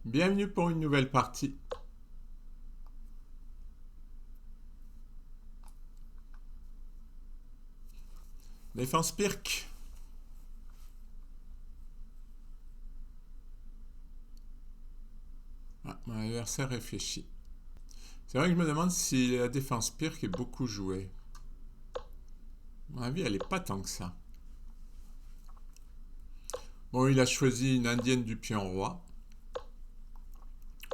Bienvenue pour une nouvelle partie. Défense Pirc. Ah, mon adversaire réfléchit. C'est vrai que je me demande si la défense Pirc est beaucoup jouée. À mon avis, elle n'est pas tant que ça. Bon, il a choisi une indienne du pion roi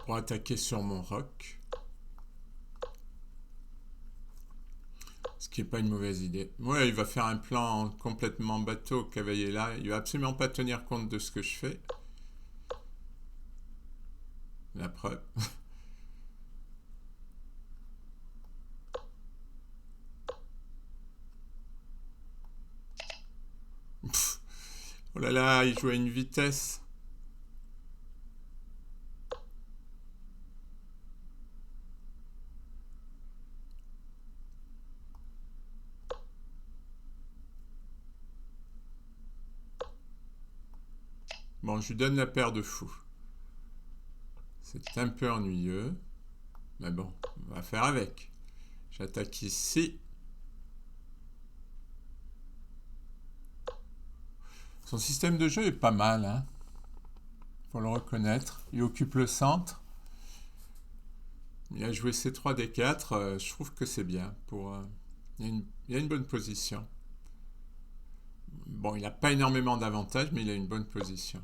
pour attaquer sur mon roc. Ce qui n'est pas une mauvaise idée. Ouais, il va faire un plan complètement bateau, cavalier là. Il va absolument pas tenir compte de ce que je fais. La preuve. Oh là là, il joue à une vitesse. Bon, je lui donne la paire de fous. C'est un peu ennuyeux. Mais bon, on va faire avec. J'attaque ici. Son système de jeu est pas mal, hein. Faut le reconnaître. Il occupe le centre. Il a joué C3 D4. Je trouve que c'est bien. Il a une bonne position. Bon, il n'a pas énormément d'avantages, mais il a une bonne position.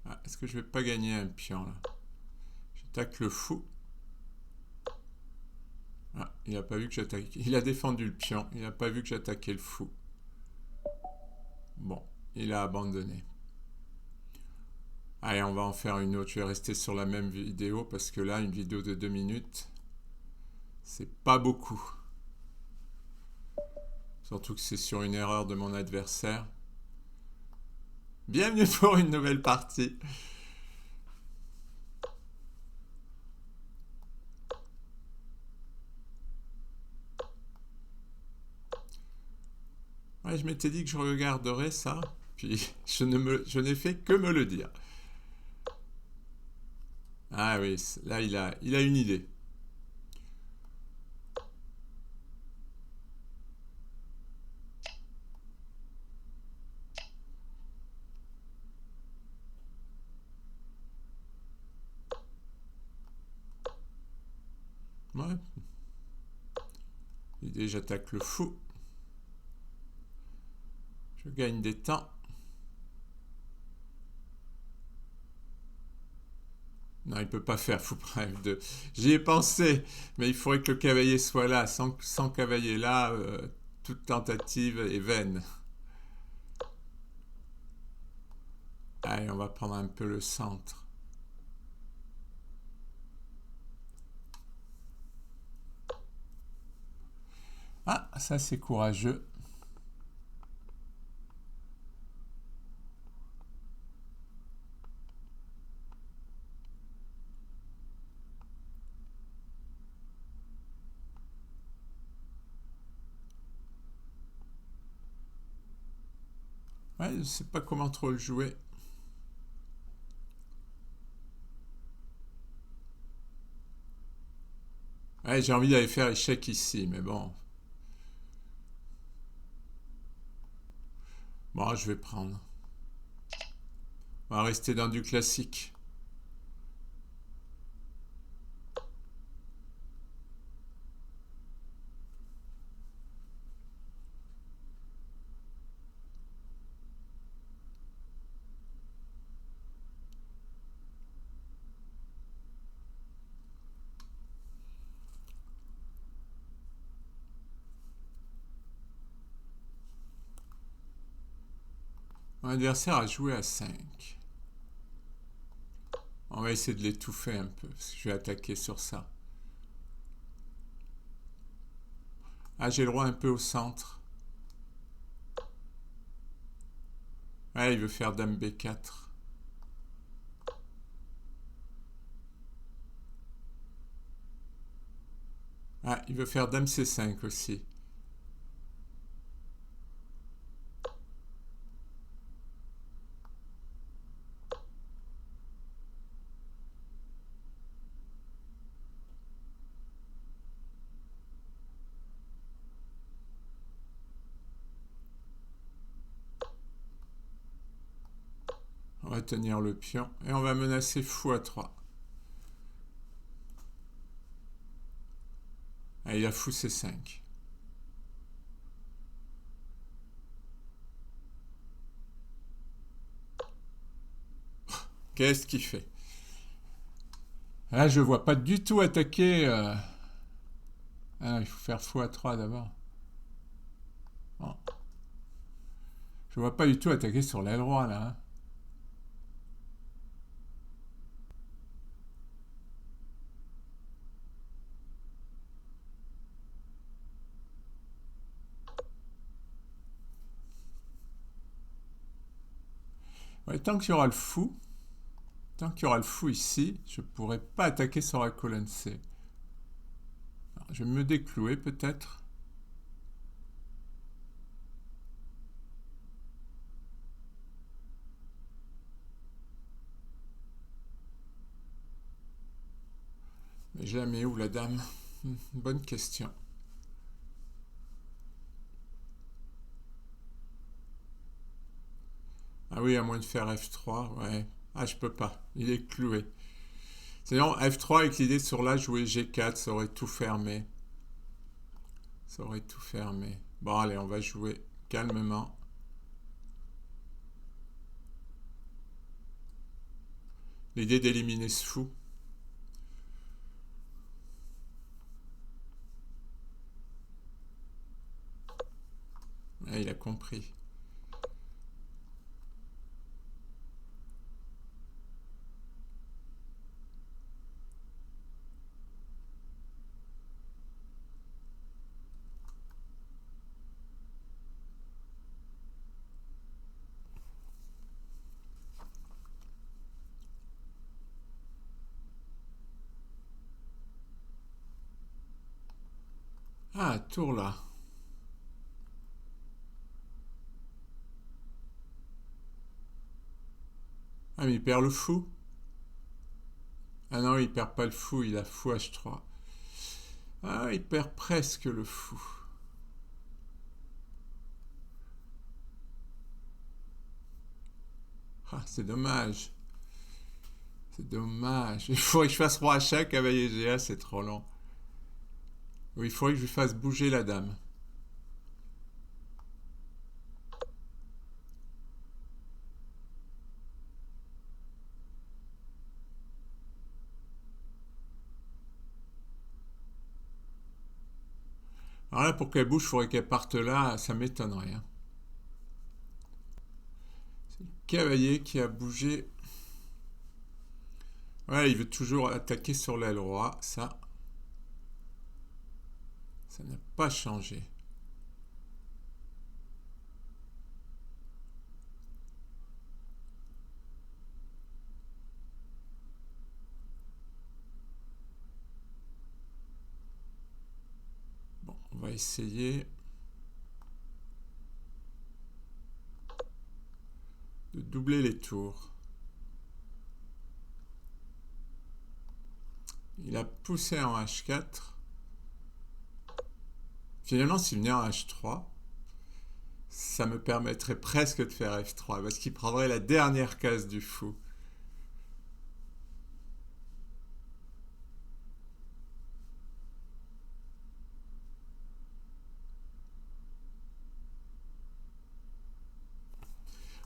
Ah, est-ce que je vais pas gagner un pion là? J'attaque le fou. Ah, il n'a pas vu que j'attaquais. Il a défendu le pion. Il n'a pas vu que j'attaquais le fou. Bon, il a abandonné. Allez, on va en faire une autre. Je vais rester sur la même vidéo parce que là, une vidéo de 2 minutes, c'est pas beaucoup. Surtout que c'est sur une erreur de mon adversaire. Bienvenue pour une nouvelle partie. Ouais, je m'étais dit que je regarderais ça, puis je n'ai fait que me le dire. Ah oui, là il a une idée. Ouais. L'idée, j'attaque le fou. Je gagne des temps. Non, il peut pas faire fou près F2. J'y ai pensé, mais il faudrait que le cavalier soit là. Sans cavalier là, toute tentative est vaine. Allez, on va prendre un peu le centre. Ah, ça c'est courageux. Ouais, je sais pas comment trop le jouer. Ouais, j'ai envie d'aller faire échec ici, mais bon. Bon, je vais prendre. On va rester dans du classique. Mon adversaire a joué à 5. On va essayer de l'étouffer un peu, parce que je vais attaquer sur ça. Ah, j'ai le roi un peu au centre. Ouais, il veut faire dame B4. Ah, il veut faire dame C5 aussi. retenir le pion. Et on va menacer fou à 3. Ah, il a fou C5. Qu'est-ce qu'il fait? Là, je ne vois pas du tout attaquer. Ah, il faut faire fou à 3 d'abord. Bon. Je ne vois pas du tout attaquer sur l'aile roi, là. Hein. Ouais, tant qu'il y aura le fou ici, je ne pourrai pas attaquer sur la colonne C. Alors, je vais me déclouer peut-être. Mais je la mets où la dame? Bonne question. Ah oui, à moins de faire F3, ouais. Ah, je peux pas. Il est cloué. Sinon, F3 avec l'idée sur là, jouer G4, ça aurait tout fermé. Ça aurait tout fermé. Bon, allez, on va jouer calmement. L'idée d'éliminer ce fou. Ah, il a compris. Ah, tour là. Ah, mais il perd le fou. Ah non, il perd pas le fou, il a fou H3. Ah, il perd presque le fou. Ah, c'est dommage. C'est dommage. Il faudrait que je fasse roi H, cavalier G1, c'est trop long. Oui, il faudrait que je lui fasse bouger la dame. Alors là, pour qu'elle bouge, il faudrait qu'elle parte là, ça m'étonnerait. Hein. C'est le cavalier qui a bougé. Ouais, il veut toujours attaquer sur l'aile roi. Ça n'a pas changé. Bon, on va essayer de doubler les tours. Il a poussé en H4. Finalement, s'il venait en H3, ça me permettrait presque de faire F3 parce qu'il prendrait la dernière case du fou.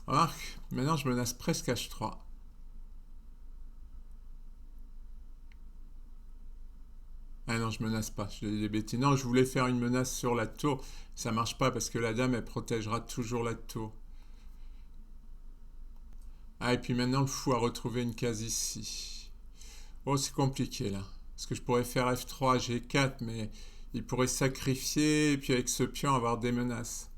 Remarque, maintenant je menace presque H3. Ah non, je menace pas, je dis des bêtises. Non, je voulais faire une menace sur la tour. Ça marche pas parce que la dame, elle protégera toujours la tour. Ah, et puis maintenant, le fou a retrouvé une case ici. Oh, c'est compliqué là. Parce que je pourrais faire F3, G4, mais il pourrait sacrifier et puis avec ce pion avoir des menaces.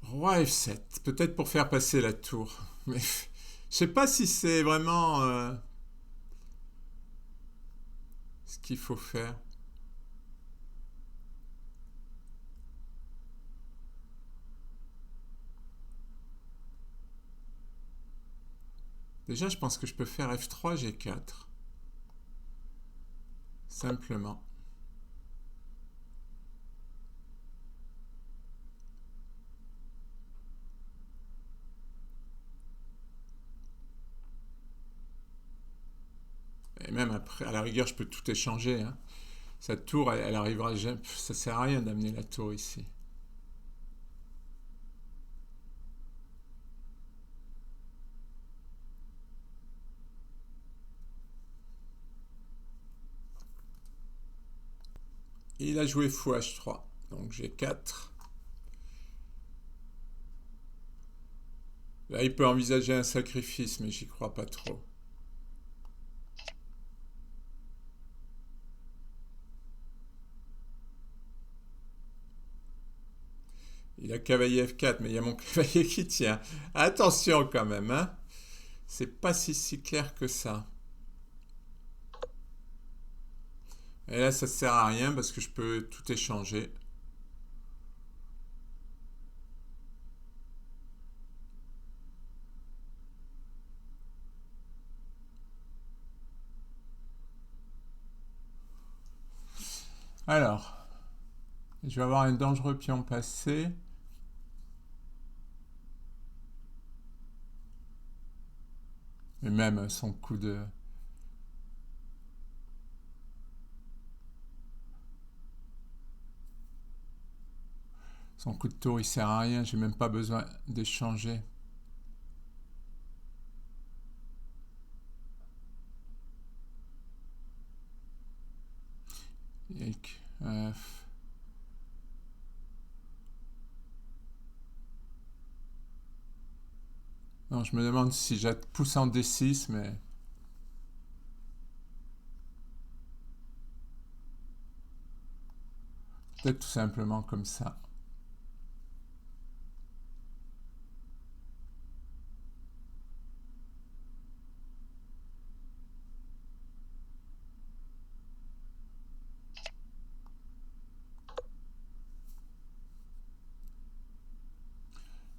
Roi F7, peut-être pour faire passer la tour. Mais je sais pas si c'est vraiment ce qu'il faut faire. Déjà, je pense que je peux faire F3, G4. Simplement. Et même après, à la rigueur, je peux tout échanger, hein. Sa tour, elle arrivera jamais. Ça sert à rien d'amener la tour ici. Et il a joué fou H3. Donc j'ai 4. Là, il peut envisager un sacrifice, mais j'y crois pas trop. Il a cavalier F4, mais il y a mon cavalier qui tient. Attention quand même, hein. C'est pas si clair que ça. Et là, ça sert à rien parce que je peux tout échanger. Alors, je vais avoir un dangereux pion passé. Mais même son coup de... Son coup de tour, il sert à rien. J'ai même pas besoin d'échanger. Et non, je me demande si j'ai pousse en D6, mais... Peut-être tout simplement comme ça.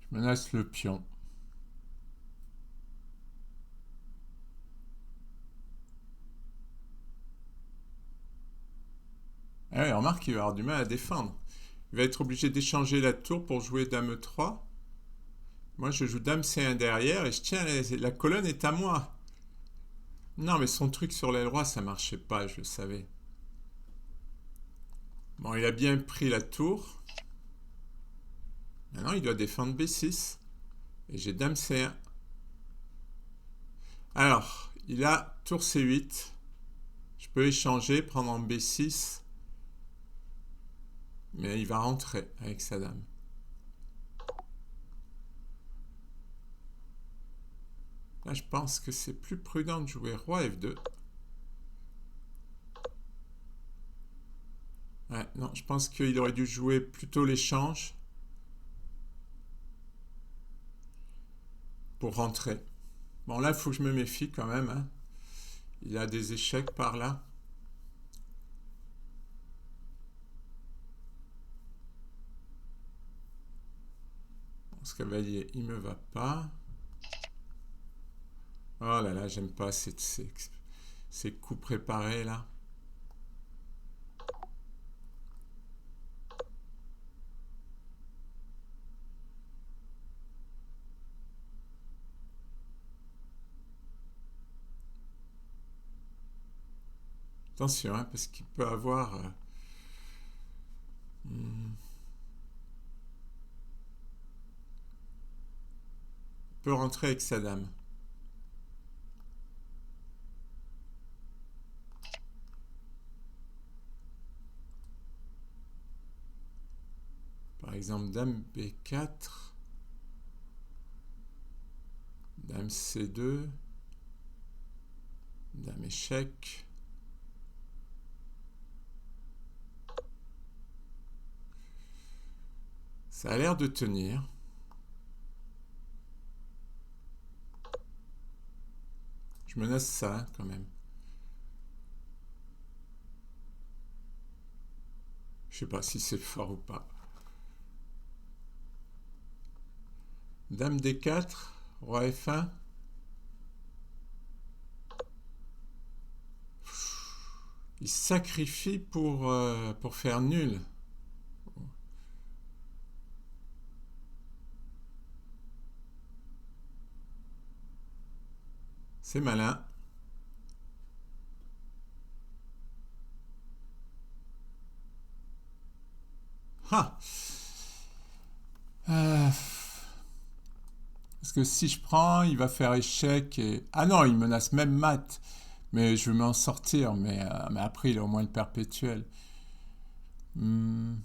Je menace le pion. Ah ouais, remarque qu'il va avoir du mal à défendre. Il va être obligé d'échanger la tour pour jouer Dame 3. Moi, je joue Dame C1 derrière et je tiens, la colonne est à moi. Non, mais son truc sur l'aile roi, ça marchait pas, je le savais. Bon, il a bien pris la tour. Maintenant, il doit défendre B6. Et j'ai Dame C1. Alors, il a tour C8. Je peux échanger, prendre en B6. Mais il va rentrer avec sa dame. Là, je pense que c'est plus prudent de jouer roi F2. Ouais, non, je pense qu'il aurait dû jouer plutôt l'échange pour rentrer. Bon, là, il faut que je me méfie quand même, hein. Il a des échecs par là. Bon, ce cavalier, il me va pas. Oh là là, j'aime pas ces coups préparés là. Attention, hein, parce qu'il peut avoir... il peut rentrer avec sa dame. Par exemple, dame B4, dame C2, dame échec. Ça a l'air de tenir. Je menace ça quand même. Je sais pas si c'est fort ou pas. Dame D4, roi F1. Il sacrifie pour faire nul. C'est malin. Ah. Euh, Parce que si je prends, il va faire échec et... Ah non, il menace même mat. Mais je vais m'en sortir. Mais après, il a au moins le perpétuel. Hmm.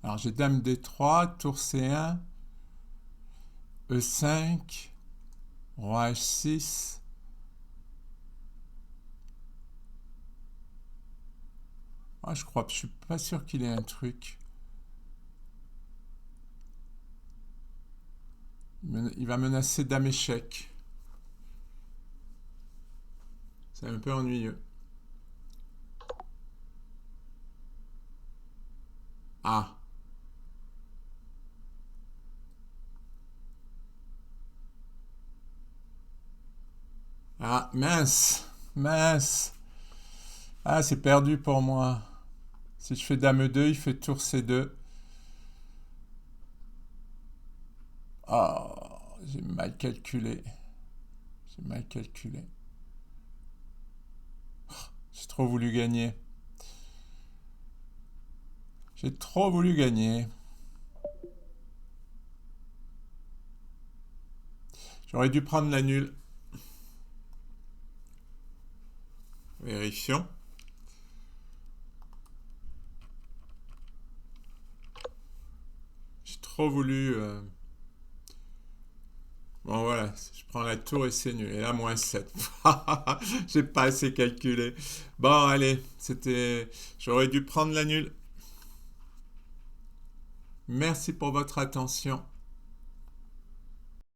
Alors j'ai Dame D3, Tour C1, E5, Roi H6. Ah, je suis pas sûr qu'il ait un truc. Il va menacer Dame Échec. C'est un peu ennuyeux. Ah, ah, mince, mince. Ah, c'est perdu pour moi. Si je fais Dame E2, il fait Tour C2. Oh, j'ai mal calculé. J'ai mal calculé. J'ai trop voulu gagner. J'ai trop voulu gagner. J'aurais dû prendre la nulle. Vérifions. J'ai trop voulu. Bon voilà, je prends la tour et c'est nul. Et là, moins 7. J'ai pas assez calculé. Bon, allez, c'était. J'aurais dû prendre la nulle. Merci pour votre attention.